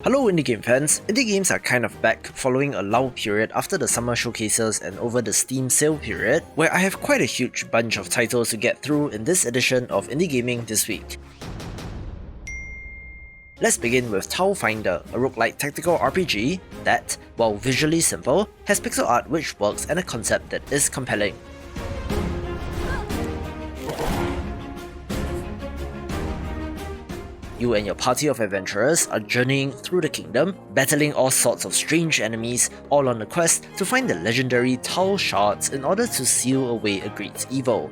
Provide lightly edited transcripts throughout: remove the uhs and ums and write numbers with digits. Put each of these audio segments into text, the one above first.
Hello indie game fans, indie games are kind of back following a lull period after the summer showcases and over the Steam sale period, where I have quite a huge bunch of titles to get through in this edition of Indie Gaming this week. Let's begin with Tilefinder, a roguelike tactical RPG that, while visually simple, has pixel art which works and a concept that is compelling. You and your party of adventurers are journeying through the kingdom, battling all sorts of strange enemies, all on a quest to find the legendary Tile shards in order to seal away a great evil.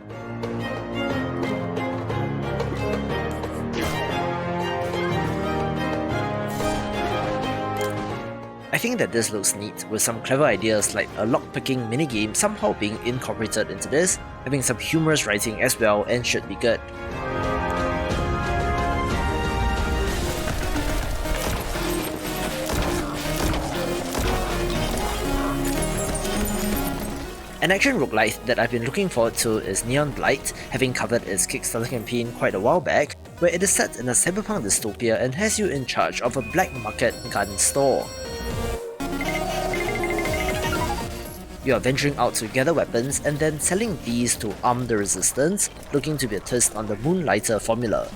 I think that this looks neat, with some clever ideas like a lockpicking minigame somehow being incorporated into this, having some humorous writing as well, and should be good. An action roguelite that I've been looking forward to is Neon Blight, having covered its Kickstarter campaign quite a while back, where it is set in a cyberpunk dystopia and has you in charge of a black market gun store. You are venturing out to gather weapons and then selling these to arm the resistance, looking to be a twist on the Moonlighter formula.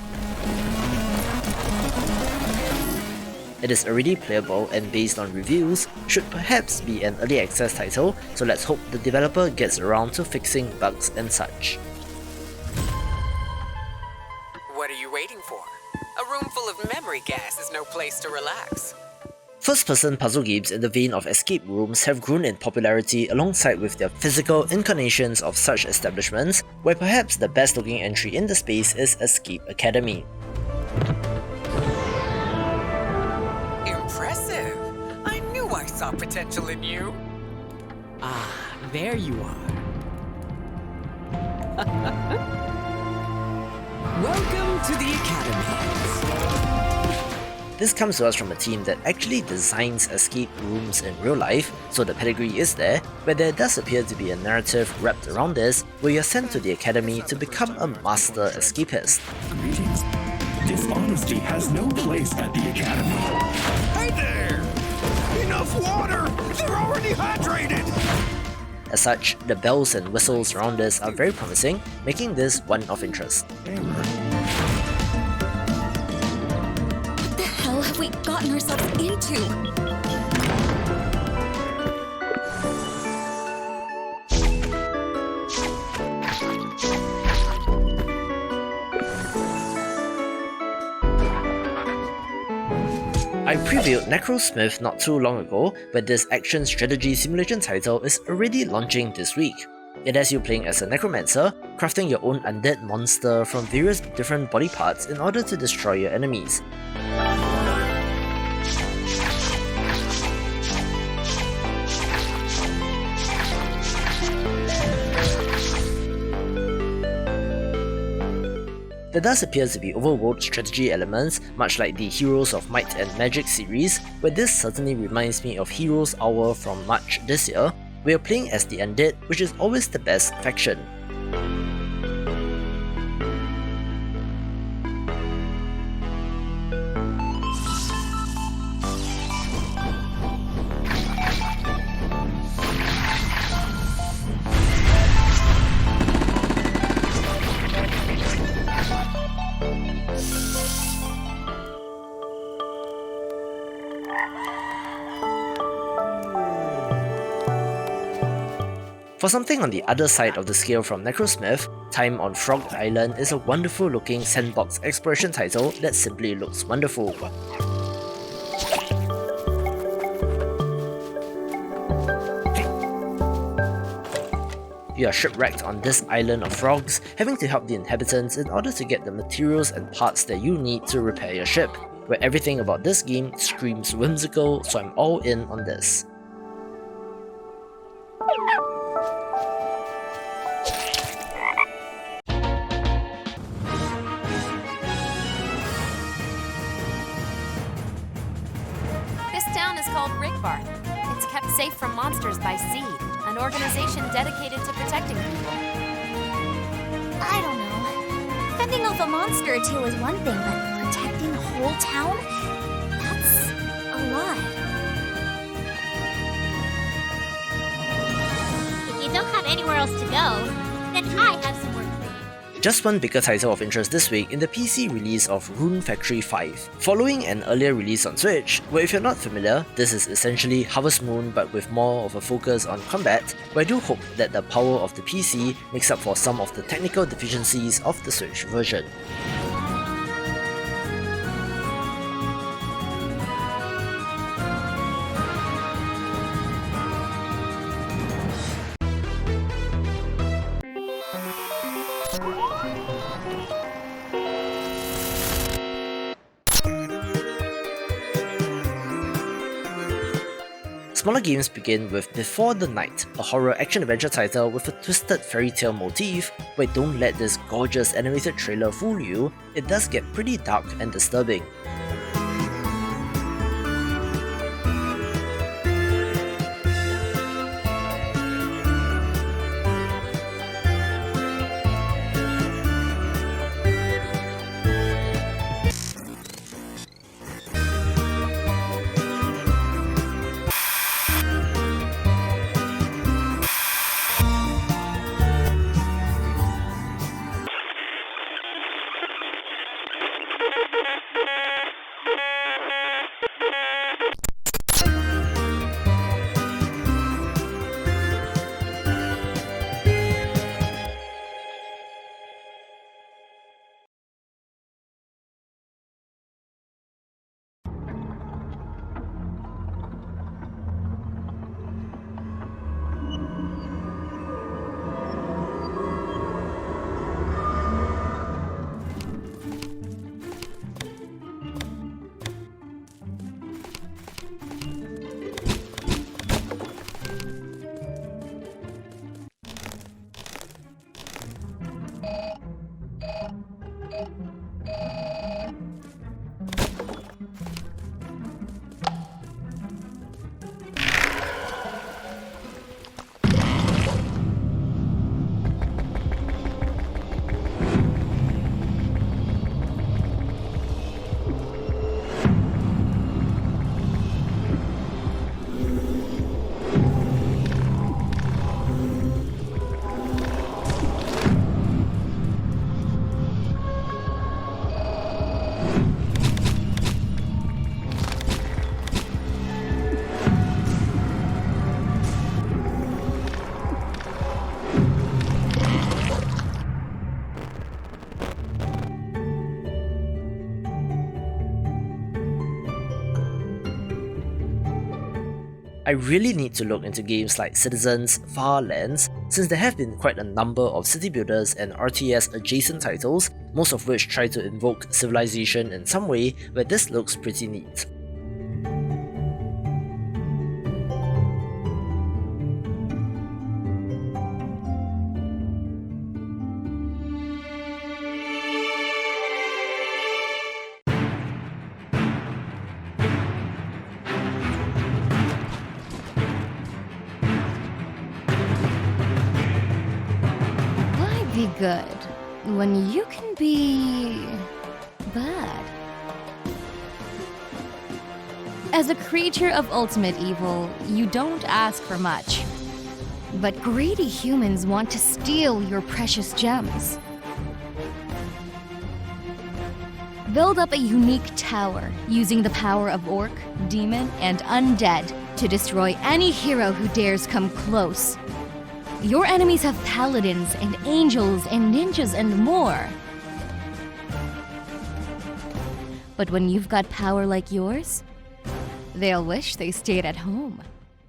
It is already playable and based on reviews, should perhaps be an early access title, so let's hope the developer gets around to fixing bugs and such. What are you waiting for? A room full of memory gas is no place to relax. First-person puzzle games in the vein of escape rooms have grown in popularity alongside with their physical incarnations of such establishments, where perhaps the best-looking entry in the space is Escape Academy. Impressive! I knew I saw potential in you. Ah, there you are. Welcome to the Academy. This comes to us from a team that actually designs escape rooms in real life, so the pedigree is there, but there does appear to be a narrative wrapped around this, where you're sent to the academy to become a master escapist. Greetings. Dishonesty has no place at the academy. Hey there! Enough water! They're already hydrated! As such, the bells and whistles around this are very promising, making this one of interest. What the hell have we gotten ourselves into? I previewed Necrosmith not too long ago, but this action strategy simulation title is already launching this week. It has you playing as a necromancer, crafting your own undead monster from various different body parts in order to destroy your enemies. There does appear to be overworld strategy elements, much like the Heroes of Might and Magic series, where this certainly reminds me of Heroes Hour from March this year. We are playing as the Undead, which is always the best faction. For something on the other side of the scale from Necrosmith, Time on Frog Island is a wonderful looking sandbox exploration title that simply looks wonderful. You are shipwrecked on this island of frogs, having to help the inhabitants in order to get the materials and parts that you need to repair your ship, where everything about this game screams whimsical, so I'm all in on this. This town is called Rigbarth. It's kept safe from monsters by Seed, an organization dedicated to protecting people. I don't know. Fending off a monster or two is one thing, but protecting a whole town? That's anywhere else to go, then I have some work for you. Just one bigger title of interest this week in the PC release of Rune Factory 5. Following an earlier release on Switch, where if you're not familiar, this is essentially Harvest Moon but with more of a focus on combat, but I do hope that the power of the PC makes up for some of the technical deficiencies of the Switch version. Smaller games begin with Before the Night, a horror action-adventure title with a twisted fairy tale motif, but don't let this gorgeous animated trailer fool you, it does get pretty dark and disturbing. I really need to look into games like Citizens, Far Lands, since there have been quite a number of city builders and RTS adjacent titles, most of which try to invoke civilization in some way, but this looks pretty neat. Good when you can be bad. As a creature of ultimate evil, you don't ask for much. But greedy humans want to steal your precious gems. Build up a unique tower using the power of orc, demon, and undead to destroy any hero who dares come close. Your enemies have paladins and angels and ninjas and more. But when you've got power like yours, they'll wish they stayed at home.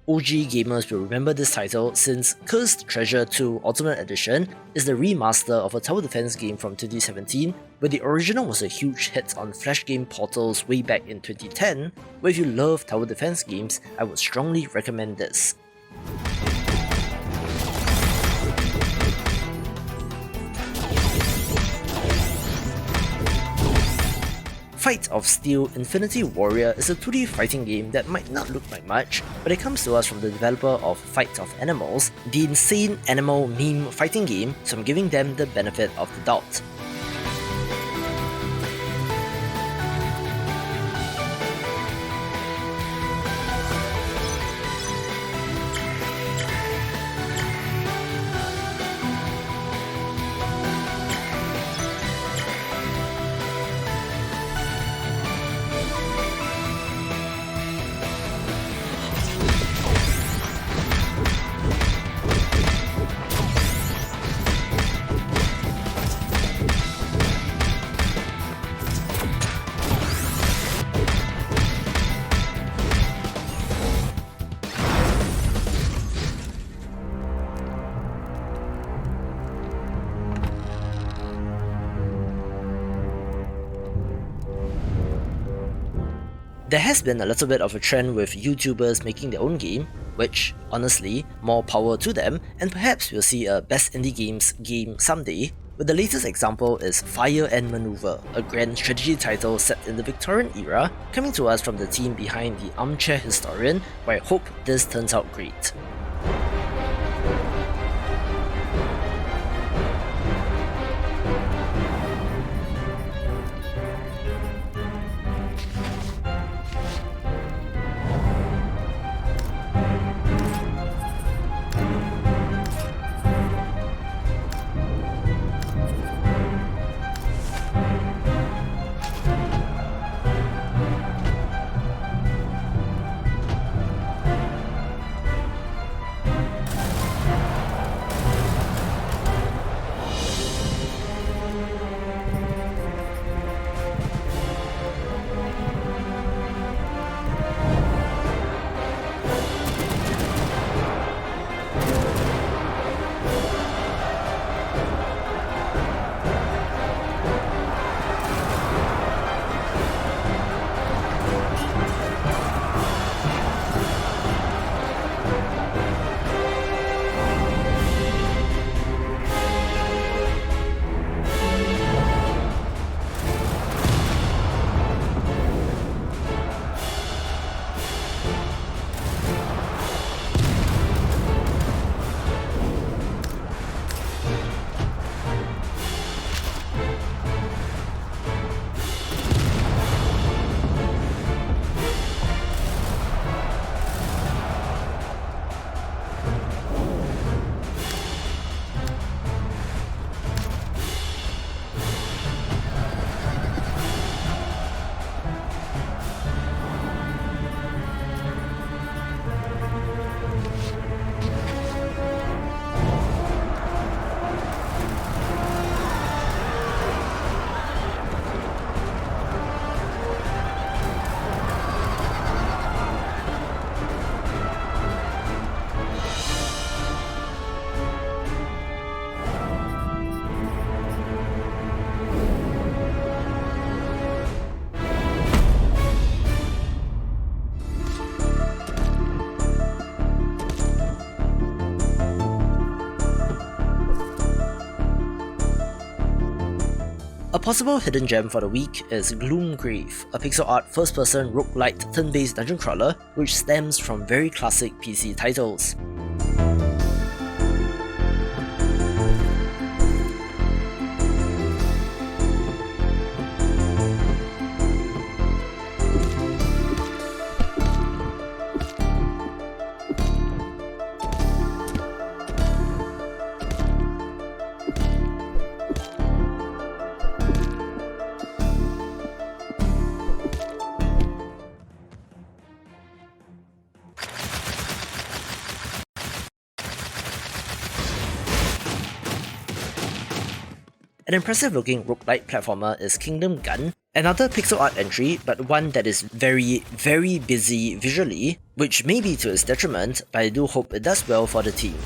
OG gamers will remember this title since Cursed Treasure 2 Ultimate Edition is the remaster of a tower defense game from 2017, where the original was a huge hit on flash game portals way back in 2010, where if you love tower defense games, I would strongly recommend this. Fight of Steel Infinity Warrior is a 2D fighting game that might not look like much, but it comes to us from the developer of Fight of Animals, the insane animal meme fighting game, so I'm giving them the benefit of the doubt. There has been a little bit of a trend with YouTubers making their own game, which, honestly, more power to them, and perhaps we'll see a Best Indie Games game someday, but the latest example is Fire and Maneuver, a grand strategy title set in the Victorian era, coming to us from the team behind The Armchair Historian, where I hope this turns out great. A possible hidden gem for the week is Gloomgrave, a pixel art first-person roguelite turn-based dungeon crawler which stems from very classic PC titles. An impressive looking roguelite platformer is Kingdom Gun, another pixel art entry but one that is very busy visually, which may be to its detriment, but I do hope it does well for the team.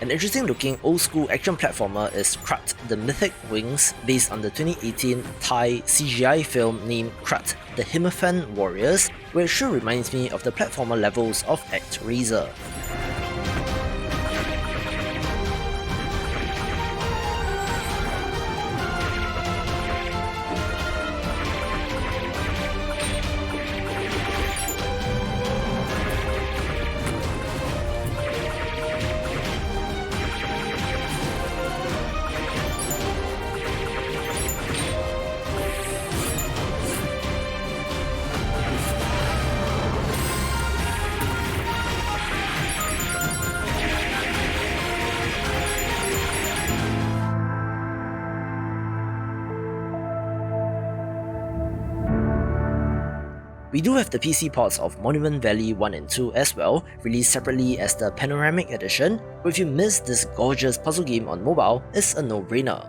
An interesting looking old school action platformer is Krut, the Mythic Wings, based on the 2018 Thai CGI film named Krut, the Himmathan Warriors, which sure reminds me of the platformer levels of ActRaiser. We do have the PC ports of Monument Valley 1 and 2 as well, released separately as the Panoramic edition, but if you missed this gorgeous puzzle game on mobile, it's a no-brainer.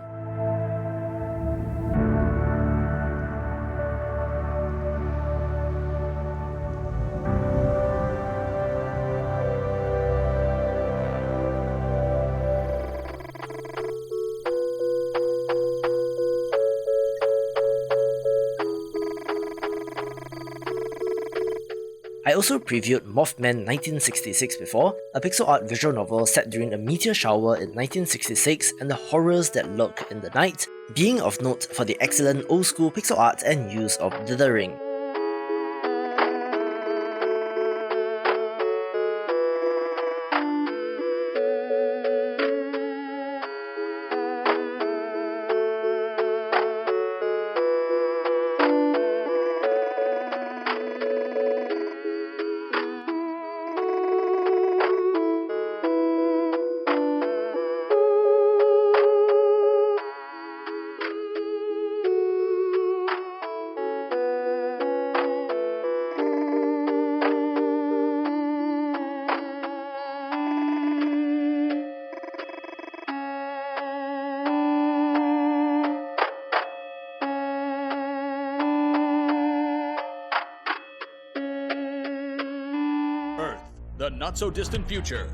I also previewed Mothmen 1966 before, a pixel art visual novel set during a meteor shower in 1966 and the horrors that lurk in the night, being of note for the excellent old school pixel art and use of dithering. The not-so-distant future.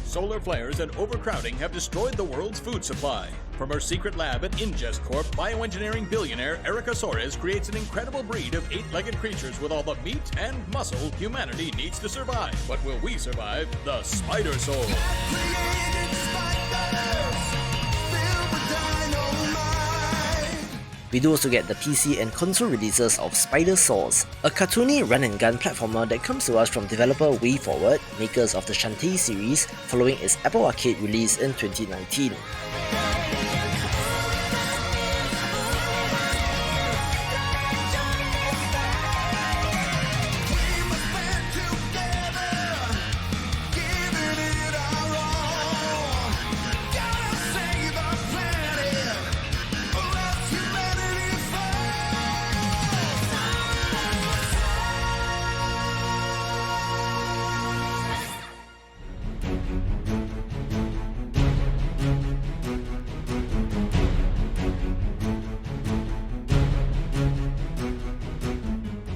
Solar flares and overcrowding have destroyed the world's food supply. From her secret lab at Ingest Corp, bioengineering billionaire Erica Soares creates an incredible breed of 8-legged creatures with all the meat and muscle humanity needs to survive. But will we survive? The Spidersaurs. We do also get the PC and console releases of Spidersaurs, a cartoony run-and-gun platformer that comes to us from developer WayForward, makers of the Shantae series, following its Apple Arcade release in 2019.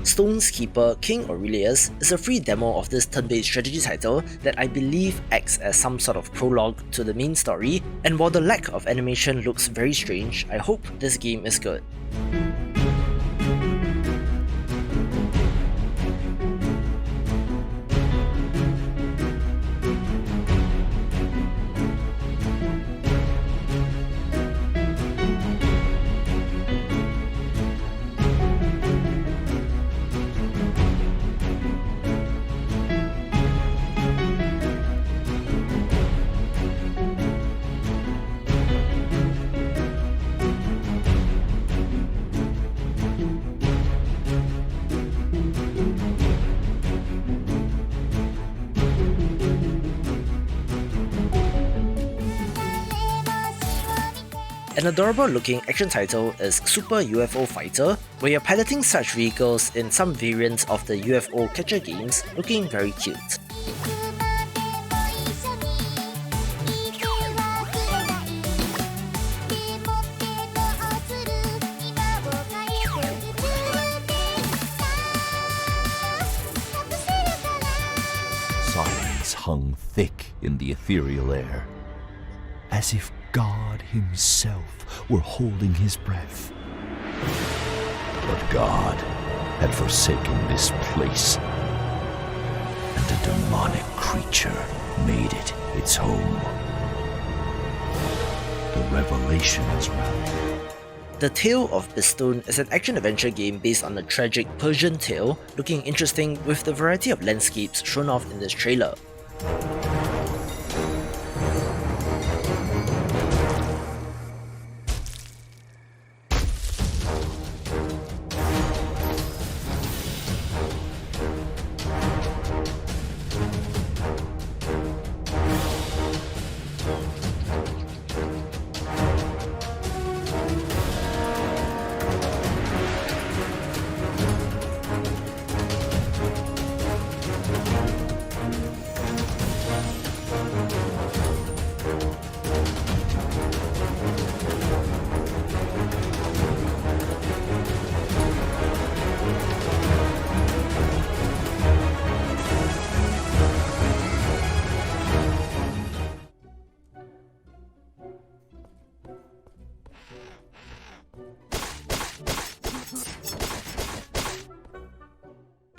Stone's Keeper King Aurelius is a free demo of this turn-based strategy title that I believe acts as some sort of prologue to the main story, and while the lack of animation looks very strange, I hope this game is good. An adorable looking action title is Super UFO Fighter, where you're piloting such vehicles in some variants of the UFO catcher games, looking very cute. Silence hung thick in the ethereal air, as if God himself were holding his breath. But God had forsaken this place, and a demonic creature made it its home. The revelation has rallied. The Tale of Bistun is an action-adventure game based on a tragic Persian tale, looking interesting with the variety of landscapes shown off in this trailer.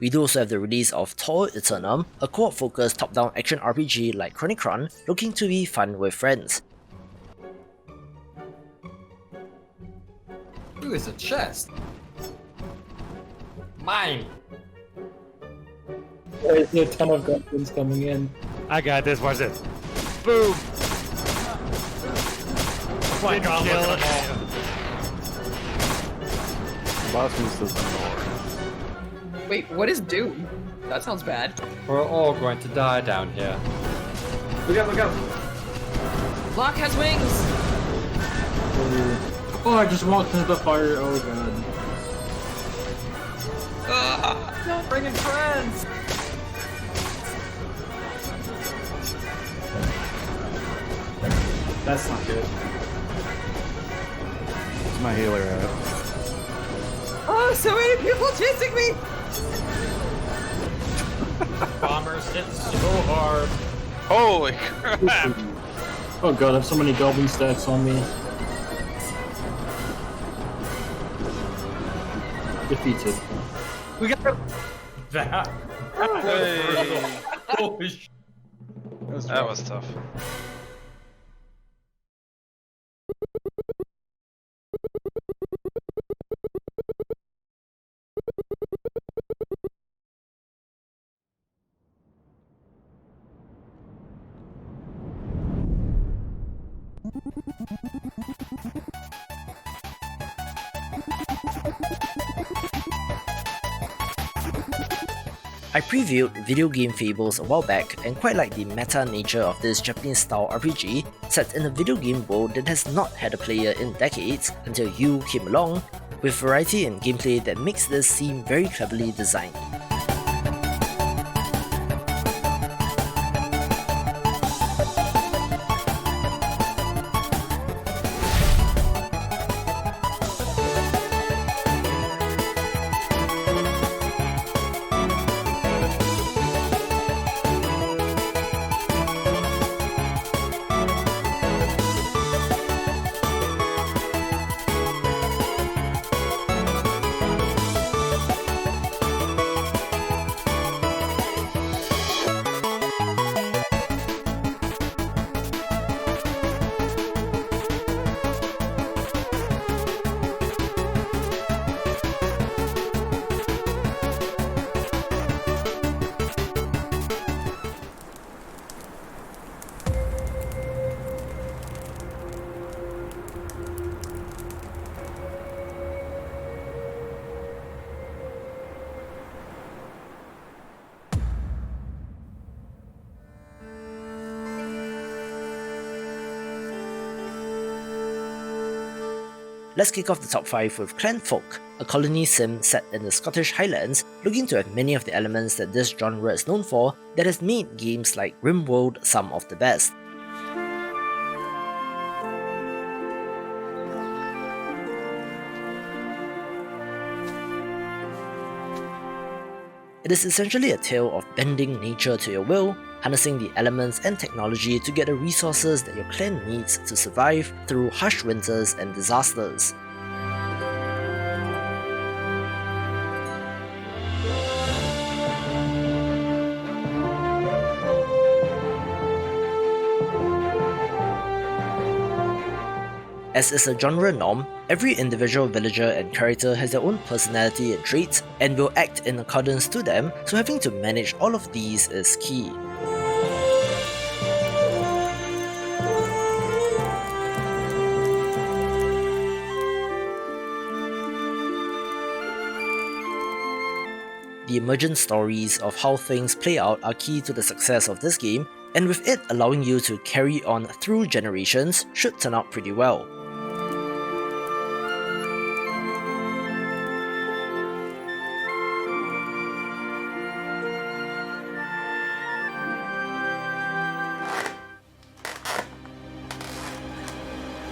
We do also have the release of Tor Eternum, a co-op-focused top-down action RPG like Chronic Run, looking to be fun with friends. Ooh, it's a chest. Mine. I see a ton of goblins coming in. I got this. Watch this. Boom. Oh my god, look at them all. Wait, what is Doom? That sounds bad. We're all going to die down here. Look out, look out. Locke has wings! Oh, I just walked into the fire. Oh god. Not bringing friends! That's not good. Where's my healer at? Oh, so many people chasing me! Bombers hit so hard. Holy crap! Oh god, I have so many goblin stacks on me. Defeated. We got that. Hey. Holy sh! That was tough. I previewed video game Fables a while back and quite like the meta nature of this Japanese-style RPG set in a video game world that has not had a player in decades until you came along, with variety in gameplay that makes this seem very cleverly designed. Let's kick off the top 5 with Clan Folk, a colony sim set in the Scottish Highlands, looking to have many of the elements that this genre is known for, that has made games like RimWorld some of the best. It is essentially a tale of bending nature to your will, harnessing the elements and technology to get the resources that your clan needs to survive through harsh winters and disasters. As is a genre norm, every individual villager and character has their own personality and traits, and will act in accordance to them, so having to manage all of these is key. The emergent stories of how things play out are key to the success of this game, and with it allowing you to carry on through generations, should turn out pretty well.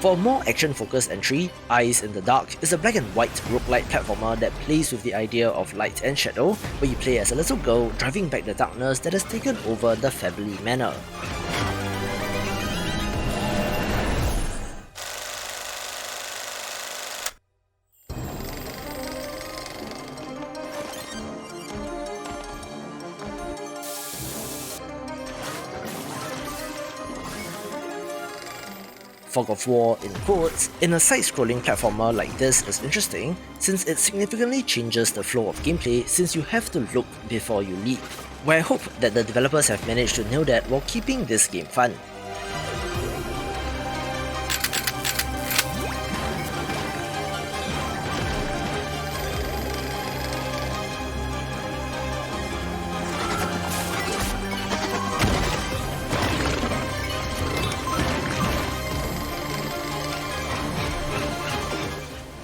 For a more action-focused entry, Eyes in the Dark is a black and white roguelite platformer that plays with the idea of light and shadow, where you play as a little girl driving back the darkness that has taken over the family manor. fog of war in quotes, in a side-scrolling platformer like this is interesting since it significantly changes the flow of gameplay since you have to look before you leap, where I hope that the developers have managed to nail that while keeping this game fun.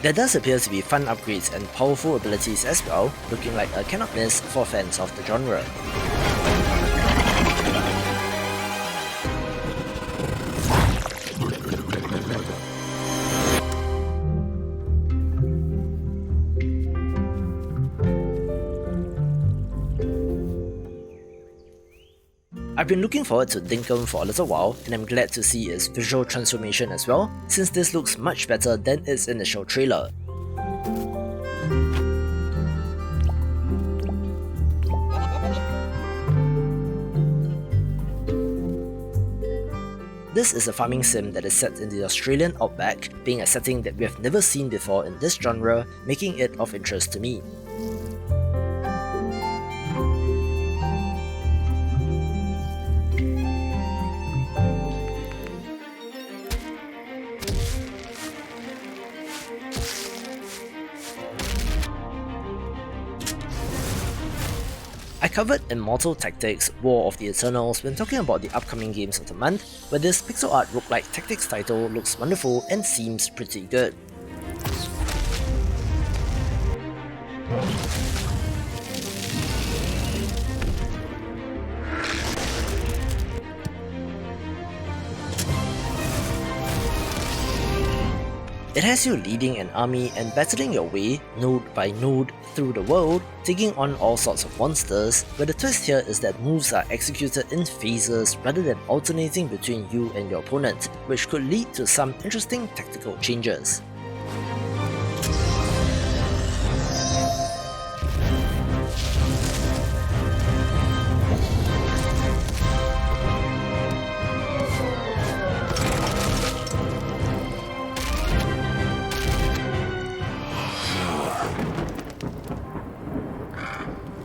There does appear to be fun upgrades and powerful abilities as well, looking like a cannot miss for fans of the genre. I've been looking forward to Dinkum for a little while, and I'm glad to see its visual transformation as well, since this looks much better than its initial trailer. This is a farming sim that is set in the Australian outback, being a setting that we have never seen before in this genre, making it of interest to me. I covered Immortal Tactics: War of the Eternals when talking about the upcoming games of the month, where this pixel art roguelike tactics title looks wonderful and seems pretty good. It has you leading an army and battling your way, node by node, through the world, taking on all sorts of monsters, where the twist here is that moves are executed in phases rather than alternating between you and your opponent, which could lead to some interesting tactical changes.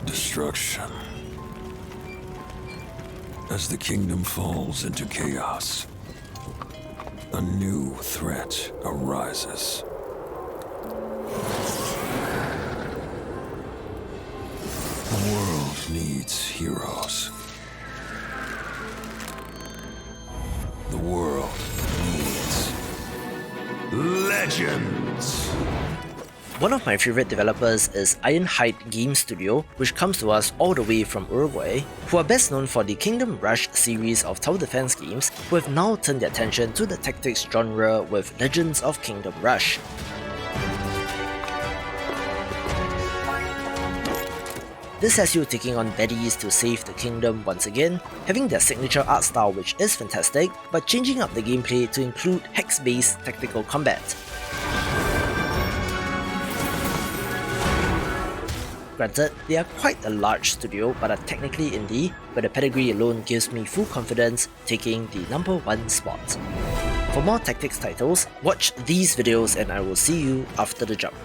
Destruction. As the kingdom falls into chaos, a new threat arises. The world needs heroes. The world needs legends. One of my favorite developers is Ironhide Game Studio, which comes to us all the way from Uruguay, who are best known for the Kingdom Rush series of tower defense games, who have now turned their attention to the tactics genre with Legends of Kingdom Rush. This has you taking on baddies to save the kingdom once again, having their signature art style which is fantastic, but changing up the gameplay to include hex-based tactical combat. Granted, they are quite a large studio but are technically indie, but the pedigree alone gives me full confidence taking the #1 spot. For more tactics titles, watch these videos and I will see you after the jump.